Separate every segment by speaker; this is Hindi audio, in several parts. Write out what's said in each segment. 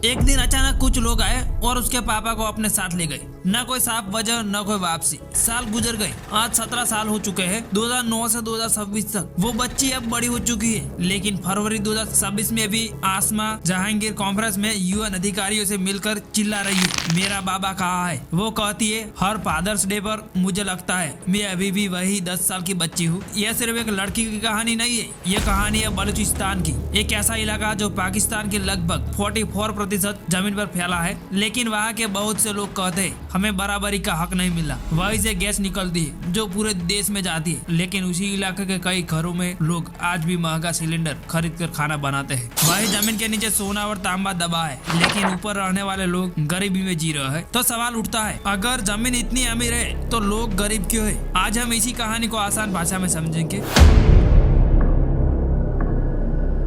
Speaker 1: एक दिन अचानक कुछ लोग आए और उसके पापा को अपने साथ ले गए। न कोई साफ वजह न कोई वापसी। साल गुजर गए। आज 17 साल हो चुके हैं। 2009 से 2026 तक वो बच्ची अब बड़ी हो चुकी है। लेकिन फरवरी 2026 में भी आसमा जहांगीर कॉन्फ्रेंस में यूएन अधिकारियों से मिलकर चिल्ला रही है, मेरा बाबा कहाँ है। वो कहती है, हर फादर्स डे पर मुझे लगता है मैं अभी भी वही 10 साल की बच्ची हूँ। यह सिर्फ एक लड़की की कहानी नहीं है, ये कहानी है बलूचिस्तान की। एक ऐसा इलाका जो पाकिस्तान के लगभग 44% जमीन पर फैला है, लेकिन वहाँ के बहुत से लोग कहते हैं हमें बराबरी का हक नहीं मिला। वहीं से गैस निकलती है जो पूरे देश में जाती है, लेकिन उसी इलाके के कई घरों में लोग आज भी महंगा सिलेंडर खरीद कर खाना बनाते हैं। वही जमीन के नीचे सोना और तांबा दबा है, लेकिन ऊपर रहने वाले लोग गरीबी में जी रहे हैं। तो सवाल उठता है, अगर जमीन इतनी अमीर है तो लोग गरीब क्यों है? आज हम इसी कहानी को आसान भाषा में समझेंगे।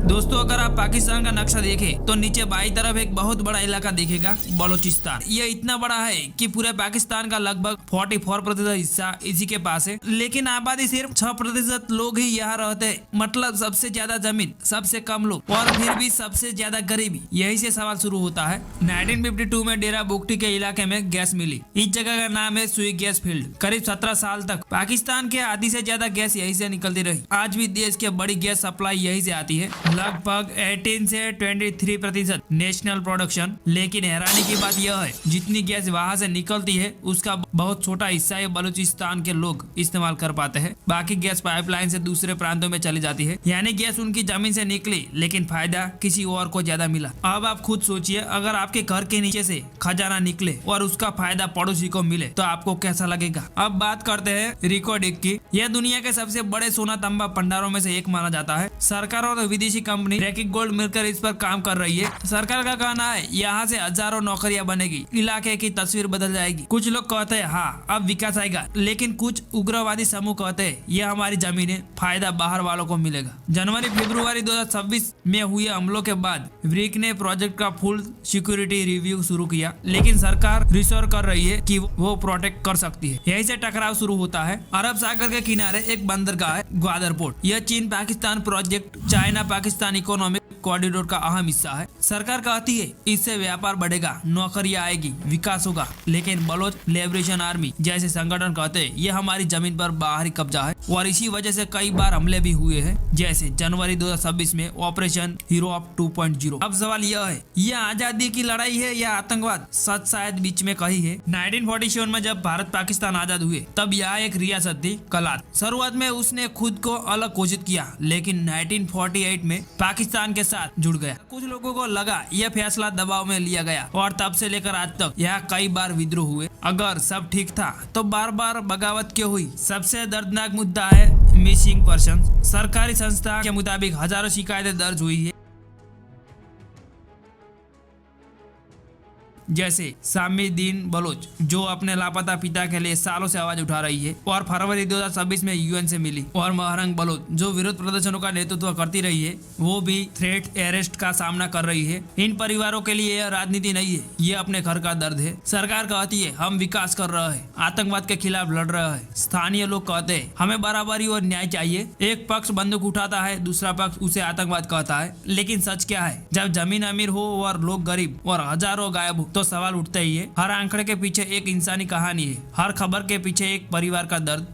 Speaker 1: दोस्तों, अगर आप पाकिस्तान का नक्शा देखें तो नीचे बाईं तरफ एक बहुत बड़ा इलाका दिखेगा, बलूचिस्तान। ये इतना बड़ा है कि पूरे पाकिस्तान का लगभग 44% हिस्सा इसी के पास है, लेकिन आबादी सिर्फ 6% लोग ही यहाँ रहते हैं। मतलब सबसे ज्यादा जमीन, सबसे कम लोग और फिर भी सबसे ज्यादा गरीबी। यही से सवाल शुरू होता है। 1952 में डेरा बुगटी के इलाके में गैस मिली। इस जगह का नाम है सुई गैस फील्ड। करीब 17 साल तक पाकिस्तान के आधी से ज्यादा गैस यही से निकलती रही। आज भी देश की बड़ी गैस सप्लाई यही से आती है, लगभग 18 से 23% नेशनल प्रोडक्शन। लेकिन हैरानी की बात यह है, जितनी गैस वहाँ से निकलती है उसका बहुत छोटा हिस्सा ये बलूचिस्तान के लोग इस्तेमाल कर पाते हैं। बाकी गैस पाइपलाइन से दूसरे प्रांतों में चली जाती है। यानी गैस उनकी जमीन से निकली, लेकिन फायदा किसी और को ज्यादा मिला। अब आप खुद सोचिए, अगर आपके घर के नीचे से खजाना निकले और उसका फायदा पड़ोसी को मिले तो आपको कैसा लगेगा? अब बात करते हैं रिको डिक की। यह दुनिया के सबसे बड़े सोना तांबा भंडारों में से एक माना जाता है। सरकार और विदेशी कंपनी रैकिक गोल्ड मिलकर इस पर काम कर रही है। सरकार का कहना है यहाँ से हजारों नौकरियां बनेगी, इलाके की तस्वीर बदल जाएगी। कुछ लोग कहते हैं हाँ अब विकास आएगा, लेकिन कुछ उग्रवादी समूह कहते हैं यह हमारी जमीन है, फायदा बाहर वालों को मिलेगा। जनवरी फरवरी 2026 में हुए हमलों के बाद ब्रिक ने प्रोजेक्ट का फुल सिक्योरिटी रिव्यू शुरू किया, लेकिन सरकार रिश्योर कर रही है कि वो प्रोटेक्ट कर सकती है। यही से टकराव शुरू होता है। अरब सागर के किनारे एक बंदरगाह है, ग्वादर पोर्ट। यह चीन Pakistan project, China Pakistan economic corridor का अहम हिस्सा है। सरकार कहती है इससे व्यापार बढ़ेगा, नौकरियां आएगी, विकास होगा, लेकिन बलोच लिबरेशन आर्मी जैसे संगठन कहते हैं ये हमारी जमीन पर बाहरी कब्जा है। और इसी वजह से कई बार हमले भी हुए हैं, जैसे जनवरी 2026 में ऑपरेशन हीरो 2.0। अब सवाल यह है, यह आजादी की लड़ाई है या आतंकवाद? सच शायद बीच में कहीं है। 1947 में जब भारत पाकिस्तान आजाद हुए तब यहाँ एक रियासत थी, कलात। शुरुआत में उसने खुद को अलग घोषित किया, लेकिन 1948 में पाकिस्तान के साथ जुड़ गया। कुछ लोगों को लगा यह फैसला दबाव में लिया गया और तब से लेकर आज तक यहाँ कई बार विद्रोह हुए। अगर सब ठीक था तो बार बार बगावत क्यों हुई? सबसे दर्दनाक मुद्दा है मिसिंग पर्सन। सरकारी संस्था के मुताबिक हजारों शिकायतें दर्ज हुई है, जैसे सामिदीन बलोच जो अपने लापता पिता के लिए सालों से आवाज उठा रही है और फरवरी 2026 में यूएन से मिली, और महरंग बलोच जो विरोध प्रदर्शनों का नेतृत्व करती रही है, वो भी थ्रेट अरेस्ट का सामना कर रही है। इन परिवारों के लिए यह राजनीति नहीं है, ये अपने घर का दर्द है। सरकार कहती है हम विकास कर रहे हैं, आतंकवाद के खिलाफ लड़ रहे हैं। स्थानीय लोग कहते हैं हमें बराबरी और न्याय चाहिए। एक पक्ष बंदूक उठाता है, दूसरा पक्ष उसे आतंकवाद कहता है। लेकिन सच क्या है? जब जमीन अमीर हो और लोग गरीब और हजारों गायब हो तो सवाल उठता ही है। हर आंकड़े के पीछे एक इंसानी कहानी है, हर खबर के पीछे एक परिवार का दर्द।